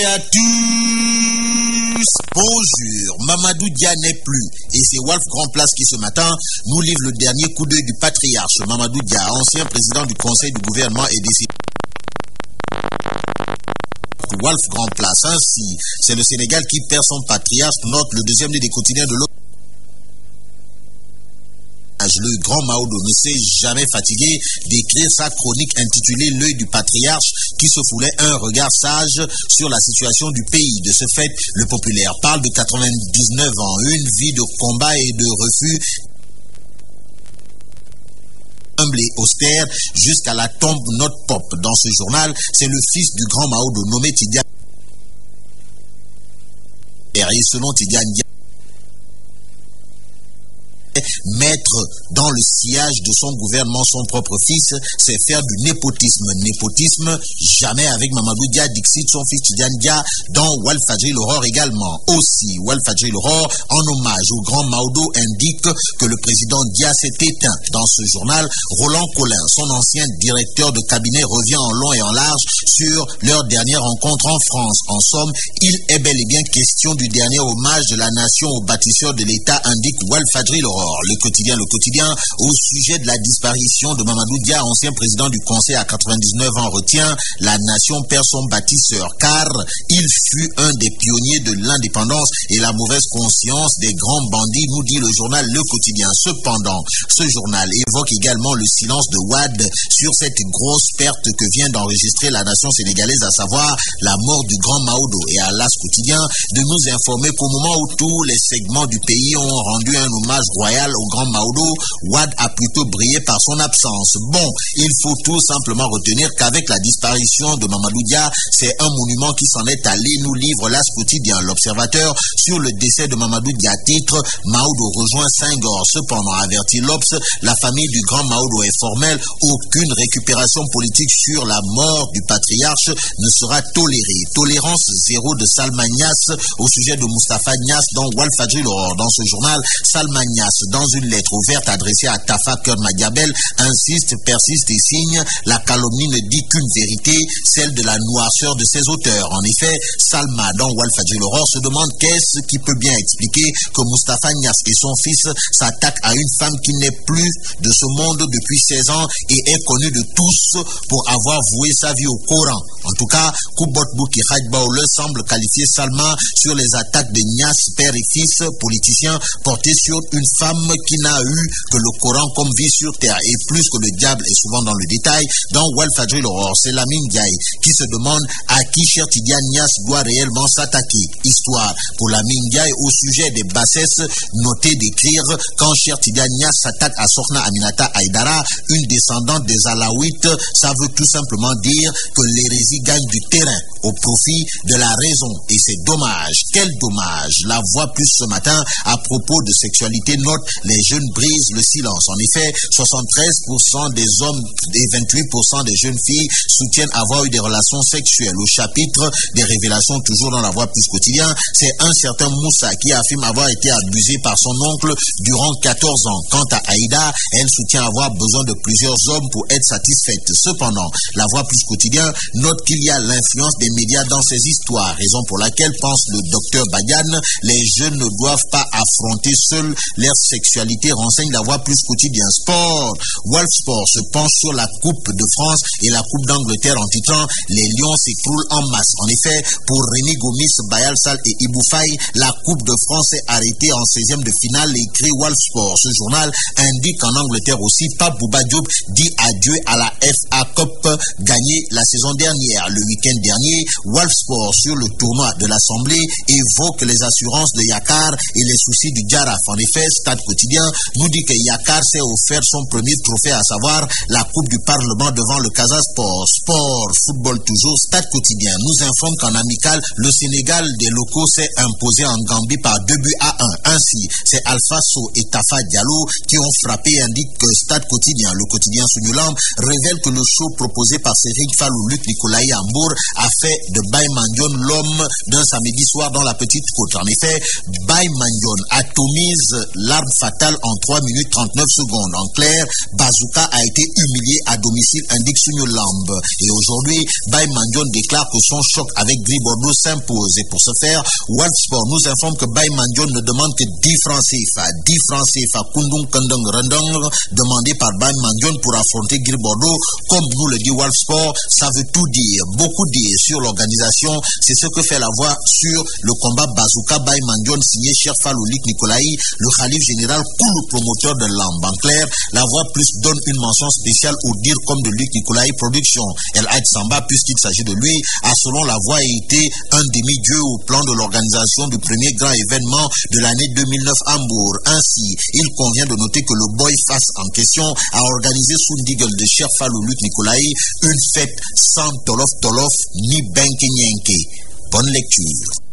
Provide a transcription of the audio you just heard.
à tous. Bonjour, Mamadou Dia n'est plus. Et c'est Wolf Grand Place qui ce matin nous livre le dernier coup d'œil du patriarche Mamadou Dia, ancien président du conseil du gouvernement et décidé. Wolf Grand Place, ainsi, c'est le Sénégal qui perd son patriarche, note le deuxième des quotidiens de l'autre. Le grand Maodo ne s'est jamais fatigué d'écrire sa chronique intitulée L'œil du patriarche qui se foulait un regard sage sur la situation du pays. De ce fait, le populaire parle de 99 ans, une vie de combat et de refus humble et austère jusqu'à la tombe note pop. Dans ce journal, c'est le fils du grand Maodo nommé Tidiane. Et selon Tidiane, mettre dans le sillage de son gouvernement son propre fils, c'est faire du népotisme. Népotisme, jamais avec Mamadou Dia, Dixit, son fils Tidiane Dia, dans Walfadjri l'Aurore également. Aussi, Walfadjri l'Aurore, en hommage au grand Maodo, indique que le président Dia s'est éteint. Dans ce journal, Roland Collin, son ancien directeur de cabinet, revient en long et en large sur leur dernière rencontre en France. En somme, il est bel et bien question du dernier hommage de la nation aux bâtisseurs de l'État, indique Walfadjri l'Aurore. Le quotidien, au sujet de la disparition de Mamadou Dia, ancien président du conseil à 99 ans, retient la nation perd son bâtisseur, car il fut un des pionniers de l'indépendance et la mauvaise conscience des grands bandits, nous dit le journal Le Quotidien. Cependant, ce journal évoque également le silence de Wade sur cette grosse perte que vient d'enregistrer la nation sénégalaise, à savoir la mort du grand Maodo, et à l'As Quotidien de nous informer qu'au moment où tous les segments du pays ont rendu un hommage royal au grand Maodo, Wade a plutôt brillé par son absence. Bon, il faut tout simplement retenir qu'avec la disparition de Mamadou Dia, c'est un monument qui s'en est allé, nous livre l'As Quotidien. L'Observateur sur le décès de Mamadou Dia titre Maodo rejoint Senghor. Cependant, avertit l'Obs, la famille du grand Maodo est formelle, aucune récupération politique sur la mort du patriarche ne sera tolérée. Tolérance zéro de Salma Niasse au sujet de Moustapha Niasse dans Walfadjri l'Aurore. Dans ce journal, Salma Niasse, dans une lettre ouverte adressée à Tafa Keur-Madiabel, insiste, persiste et signe, la calomnie ne dit qu'une vérité, celle de la noirceur de ses auteurs. En effet, Salma, dans Walfadjri l'Aurore, se demande qu'est-ce qui peut bien expliquer que Moustapha Niasse et son fils s'attaquent à une femme qui n'est plus de ce monde depuis 16 ans et est connue de tous pour avoir voué sa vie au Coran. En tout cas, Koubot Bouki Hadbaoule semble qualifier Salma sur les attaques de Niasse, père et fils, politiciens, portés sur une femme qui n'a eu que le Coran comme vie sur terre, et plus que le diable est souvent dans le détail. Dans Walfadjri l'Aurore, c'est Lamine Ndiaye qui se demande à qui Cher Tidiane Niasse doit réellement s'attaquer. Histoire pour Lamine Ndiaye au sujet des bassesses notées d'écrire quand Cher Tidiane Niasse s'attaque à Sokhna Aminata Aïdara, une descendante des Alaouites, ça veut tout simplement dire que l'hérésie gagne du terrain au profit de la raison, et c'est dommage. Quel dommage. La Voix plus ce matin à propos de sexualité note les jeunes brisent le silence. En effet, 73% des hommes et 28% des jeunes filles soutiennent avoir eu des relations sexuelles. Au chapitre des révélations, toujours dans La Voix plus quotidien, c'est un certain Moussa qui affirme avoir été abusé par son oncle durant 14 ans. Quant à Aïda, elle soutient avoir besoin de plusieurs hommes pour être satisfaite. Cependant, La Voix plus quotidien note qu'il y a l'influence des médias dans ces histoires, raison pour laquelle, pense le docteur Badiane, les jeunes ne doivent pas affronter seuls leur sexualité, renseigne La Voix plus quotidien. Sport, Wolf Sport se penche sur la Coupe de France et la Coupe d'Angleterre en titrant les Lions s'écroulent en masse. En effet, pour Rémi Gomis, Bayal Sall et Ibou Faye, la Coupe de France est arrêtée en 16e de finale, écrit Wolf Sport. Ce journal indique qu'en Angleterre aussi, Pape Bouba Diop dit adieu à la FA Cup gagnée la saison dernière. Le week-end dernier, Wolf Sport sur le tournoi de l'Assemblée évoque les assurances de Yakar et les soucis du Djaraf. En effet, Stade Quotidien nous dit que Yakar s'est offert son premier trophée, à savoir la Coupe du Parlement devant le Casa Sport. Sport, football toujours, Stade Quotidien nous informe qu'en amical, le Sénégal des locaux s'est imposé en Gambie par 2-1. Ainsi, c'est Alpha So et Tafa Diallo qui ont frappé, indique que Stade Quotidien. Le quotidien Sunulam révèle que le show proposé par Cédric Fallou, Luc Nicolaï Hambourg a fait de Baye Mandion l'homme d'un samedi soir dans la Petite Côte. En effet, Baye Mandion atomise l'art arme fatale en 3 minutes 39 secondes. En clair, Bazooka a été humilié à domicile, indique Sunyo Lamb. Et aujourd'hui, Baye Mandione déclare que son choc avec Gris Bordeaux s'impose. Et pour ce faire, Walfsport nous informe que Baye Mandione ne demande que 10 francs CFA. 10 francs CFA Kundung Kandung Rendong demandé par Baye Mandione pour affronter Gris Bordeaux. Comme nous le dit Walfsport, ça veut tout dire, beaucoup dire sur l'organisation. C'est ce que fait la voix sur le combat Bazooka Baye Mandione signé Cheikh Faloulik Nicolaï, le Khalif général Koulou, promoteur de Lamb. En clair, la voix plus donne une mention spéciale au dire comme de Luc Nicolaï Production. El Haït Samba, puisqu'il s'agit de lui, a selon la voix été un demi-dieu au plan de l'organisation du premier grand événement de l'année 2009 à Hambourg. Ainsi, il convient de noter que le boy face en question a organisé sous le diggle de Cheikh Faloulik Nicolaï une fête sans tolof tolof ni benke nyenke. Bonne lecture.